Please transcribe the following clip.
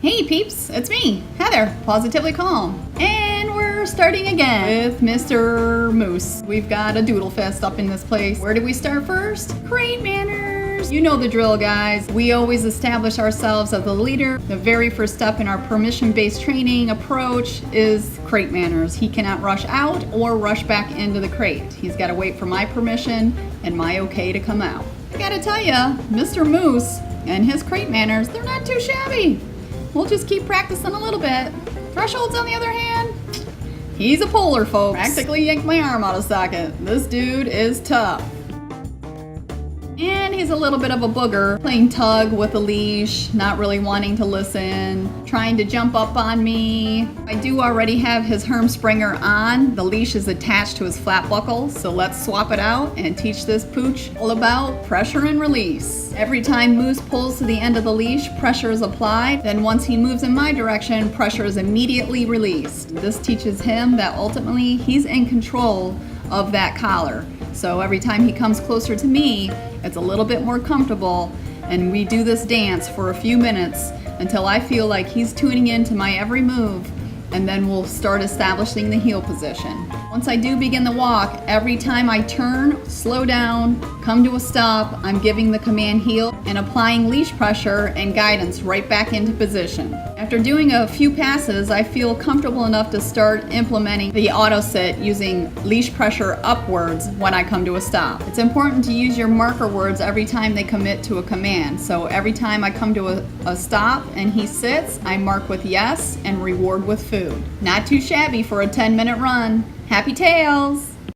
Hey peeps, it's me, Heather, Positively Calm. And we're starting again with Mr. Moose. We've got a doodle fest up in this place. Where did we start first? Crate manners. You know the drill, guys. We always establish ourselves as the leader. The very first step in our permission-based training approach is crate manners. He cannot rush out or rush back into the crate. He's got to wait for my permission and my okay to come out. I gotta tell ya, Mr. Moose and his crate manners, they're not too shabby. We'll just keep practicing a little bit. Thresholds, on the other hand, he's a puller, folks. Practically yanked my arm out of socket. This dude is tough. And he's a little bit of a booger, playing tug with a leash, not really wanting to listen, trying to jump up on me. I do already have his Hermspringer on. The leash is attached to his flat buckle, so let's swap it out and teach this pooch all about pressure and release. Every time Moose pulls to the end of the leash, pressure is applied. Then once he moves in my direction, pressure is immediately released. This teaches him that ultimately he's in control of that collar. So every time he comes closer to me, it's a little bit more comfortable, and we do this dance for a few minutes until I feel like he's tuning into my every move, and then we'll start establishing the heel position. Once I do begin the walk, every time I turn, slow down, come to a stop, I'm giving the command heel and applying leash pressure and guidance right back into position. After doing a few passes, I feel comfortable enough to start implementing the auto sit using leash pressure upwards when I come to a stop. It's important to use your marker words every time they commit to a command. So every time I come to a stop and he sits, I mark with yes and reward with food. Not too shabby for a 10-minute run. Happy tails!